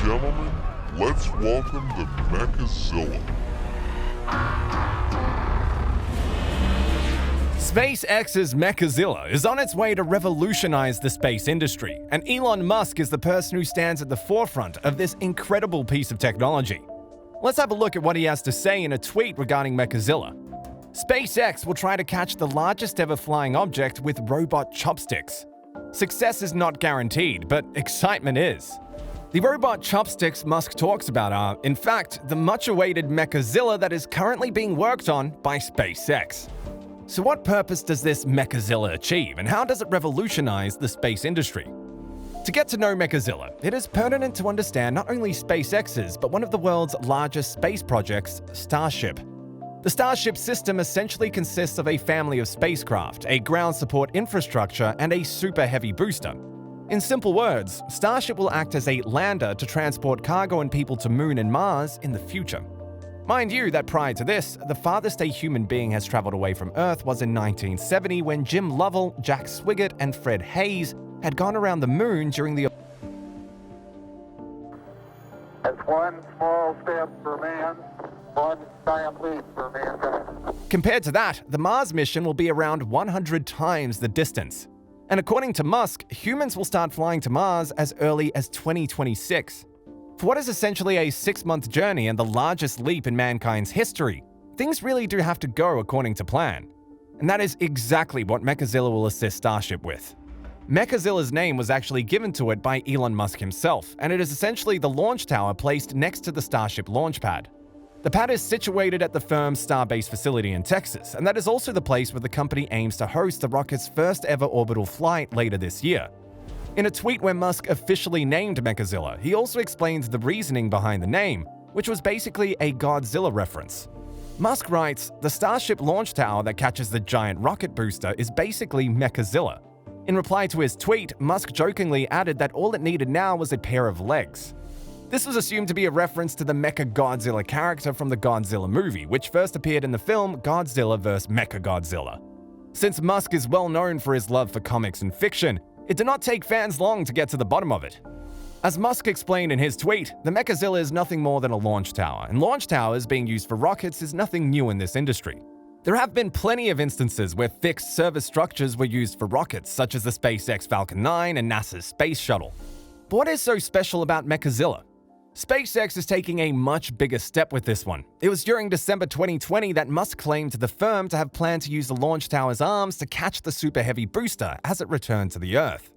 gentlemen, let's welcome the Mechazilla. SpaceX's Mechazilla is on its way to revolutionize the space industry, and Elon Musk is the person who stands at the forefront of this incredible piece of technology. Let's have a look at what he has to say in a tweet regarding Mechazilla. SpaceX will try to catch the largest ever flying object with robot chopsticks. Success is not guaranteed, but excitement is. The robot chopsticks Musk talks about are, in fact, the much-awaited Mechazilla that is currently being worked on by SpaceX. So what purpose does this Mechazilla achieve, and how does it revolutionize the space industry? To get to know Mechazilla, it is pertinent to understand not only SpaceX's, but one of the world's largest space projects, Starship. The Starship system essentially consists of a family of spacecraft, a ground support infrastructure, and a super heavy booster. In simple words, Starship will act as a lander to transport cargo and people to Moon and Mars in the future. Mind you that prior to this, the farthest a human being has traveled away from Earth was in 1970 when Jim Lovell, Jack Swigert, and Fred Haise had gone around the Moon during the... That's one small step for man, one giant leap for mankind. Compared to that, the Mars mission will be around 100 times the distance. And according to Musk, humans will start flying to Mars as early as 2026. For what is essentially a 6-month journey and the largest leap in mankind's history, things really do have to go according to plan. And that is exactly what Mechazilla will assist Starship with. Mechazilla's name was actually given to it by Elon Musk himself, and it is essentially the launch tower placed next to the Starship launch pad. The pad is situated at the firm's Starbase facility in Texas, and that is also the place where the company aims to host the rocket's first ever orbital flight later this year. In a tweet where Musk officially named Mechazilla, he also explained the reasoning behind the name, which was basically a Godzilla reference. Musk writes, "The Starship launch tower that catches the giant rocket booster is basically Mechazilla." In reply to his tweet, Musk jokingly added that all it needed now was a pair of legs. This was assumed to be a reference to the Mecha-Godzilla character from the Godzilla movie, which first appeared in the film Godzilla vs. Mecha-Godzilla. Since Musk is well known for his love for comics and fiction, it did not take fans long to get to the bottom of it. As Musk explained in his tweet, the Mechazilla is nothing more than a launch tower, and launch towers being used for rockets is nothing new in this industry. There have been plenty of instances where fixed service structures were used for rockets, such as the SpaceX Falcon 9 and NASA's Space Shuttle. But what is so special about Mechazilla? SpaceX is taking a much bigger step with this one. It was during December 2020 that Musk claimed to the firm to have planned to use the launch tower's arms to catch the Super Heavy booster as it returned to the Earth.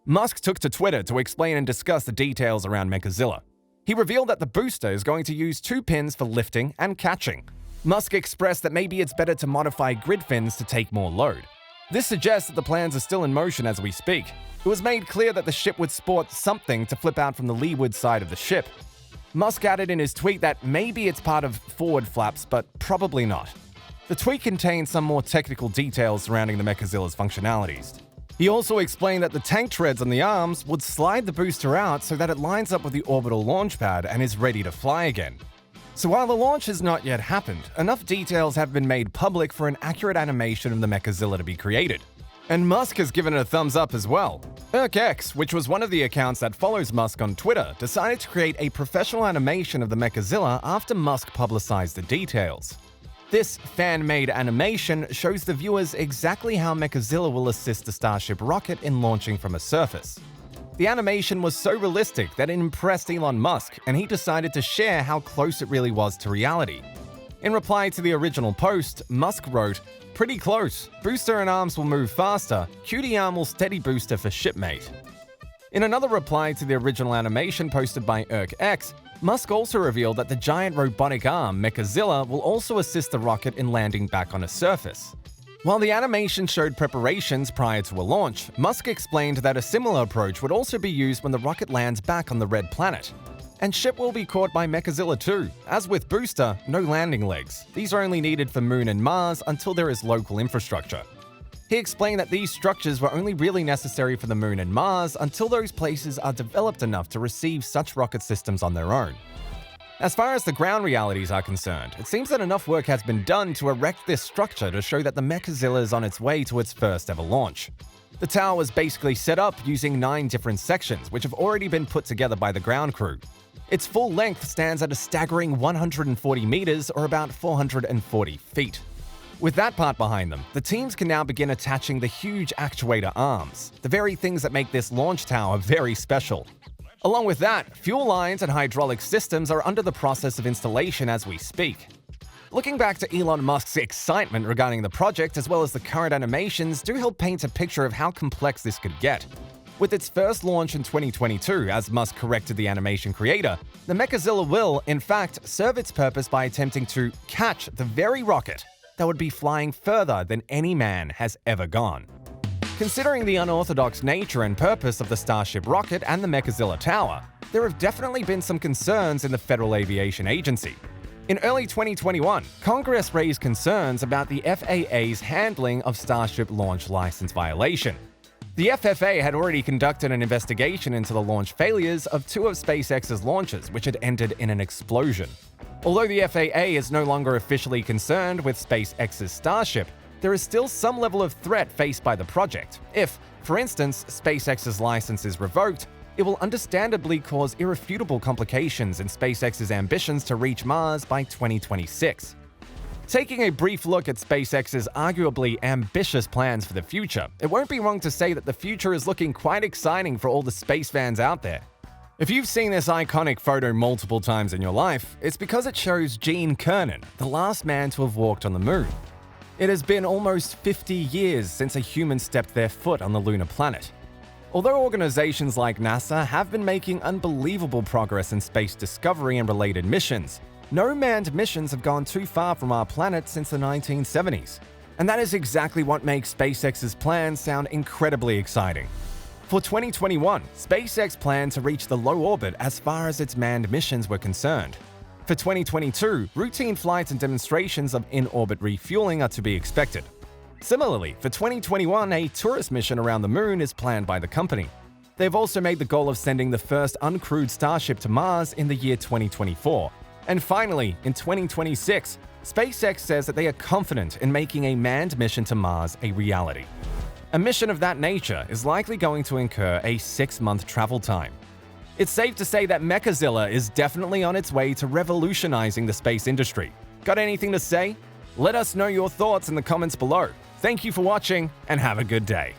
Musk took to Twitter to explain and discuss the details around Mechazilla. He revealed that the booster is going to use 2 pins for lifting and catching. Musk expressed that maybe it's better to modify grid fins to take more load. This suggests that the plans are still in motion as we speak. It was made clear that the ship would sport something to flip out from the leeward side of the ship. Musk added in his tweet that maybe it's part of forward flaps, but probably not. The tweet contained some more technical details surrounding the Mechazilla's functionalities. He also explained that the tank treads on the arms would slide the booster out so that it lines up with the orbital launch pad and is ready to fly again. So while the launch has not yet happened, enough details have been made public for an accurate animation of the Mechazilla to be created. And Musk has given it a thumbs up as well. X, which was one of the accounts that follows Musk on Twitter, decided to create a professional animation of the Mechazilla after Musk publicized the details. This fan-made animation shows the viewers exactly how Mechazilla will assist the Starship rocket in launching from a surface. The animation was so realistic that it impressed Elon Musk, and he decided to share how close it really was to reality. In reply to the original post, Musk wrote, "Pretty close. Booster and arms will move faster. Cutie arm will steady booster for shipmate." In another reply to the original animation posted by X, Musk also revealed that the giant robotic arm, Mechazilla, will also assist the rocket in landing back on a surface. While the animation showed preparations prior to a launch, Musk explained that a similar approach would also be used when the rocket lands back on the red planet. And ship will be caught by Mechazilla too. As with booster, no landing legs. These are only needed for Moon and Mars until there is local infrastructure. He explained that these structures were only really necessary for the Moon and Mars until those places are developed enough to receive such rocket systems on their own. As far as the ground realities are concerned, it seems that enough work has been done to erect this structure to show that the Mechazilla is on its way to its first ever launch. The tower was basically set up using 9 different sections, which have already been put together by the ground crew. Its full length stands at a staggering 140 meters, or about 440 feet. With that part behind them, the teams can now begin attaching the huge actuator arms, the very things that make this launch tower very special. Along with that, fuel lines and hydraulic systems are under the process of installation as we speak. Looking back to Elon Musk's excitement regarding the project as well as the current animations do help paint a picture of how complex this could get. With its first launch in 2022, as Musk corrected the animation creator, the Mechazilla will, in fact, serve its purpose by attempting to catch the very rocket that would be flying further than any man has ever gone. Considering the unorthodox nature and purpose of the Starship rocket and the Mechazilla tower, there have definitely been some concerns in the Federal Aviation Agency. In early 2021, Congress raised concerns about the FAA's handling of Starship launch license violation. The FFA had already conducted an investigation into the launch failures of 2 of SpaceX's launches, which had ended in an explosion. Although the FAA is no longer officially concerned with SpaceX's Starship, there is still some level of threat faced by the project. If, for instance, SpaceX's license is revoked, it will understandably cause irrefutable complications in SpaceX's ambitions to reach Mars by 2026. Taking a brief look at SpaceX's arguably ambitious plans for the future, it won't be wrong to say that the future is looking quite exciting for all the space fans out there. If you've seen this iconic photo multiple times in your life, it's because it shows Gene Cernan, the last man to have walked on the moon. It has been almost 50 years since a human stepped their foot on the lunar planet. Although organizations like NASA have been making unbelievable progress in space discovery and related missions, no manned missions have gone too far from our planet since the 1970s. And that is exactly what makes SpaceX's plans sound incredibly exciting. For 2021, SpaceX planned to reach the low orbit as far as its manned missions were concerned. For 2022, routine flights and demonstrations of in-orbit refueling are to be expected. Similarly, for 2021, a tourist mission around the moon is planned by the company. They've also made the goal of sending the first uncrewed Starship to Mars in the year 2024. And finally, in 2026, SpaceX says that they are confident in making a manned mission to Mars a reality. A mission of that nature is likely going to incur a 6-month travel time. It's safe to say that Mechazilla is definitely on its way to revolutionizing the space industry. Got anything to say? Let us know your thoughts in the comments below. Thank you for watching, and have a good day.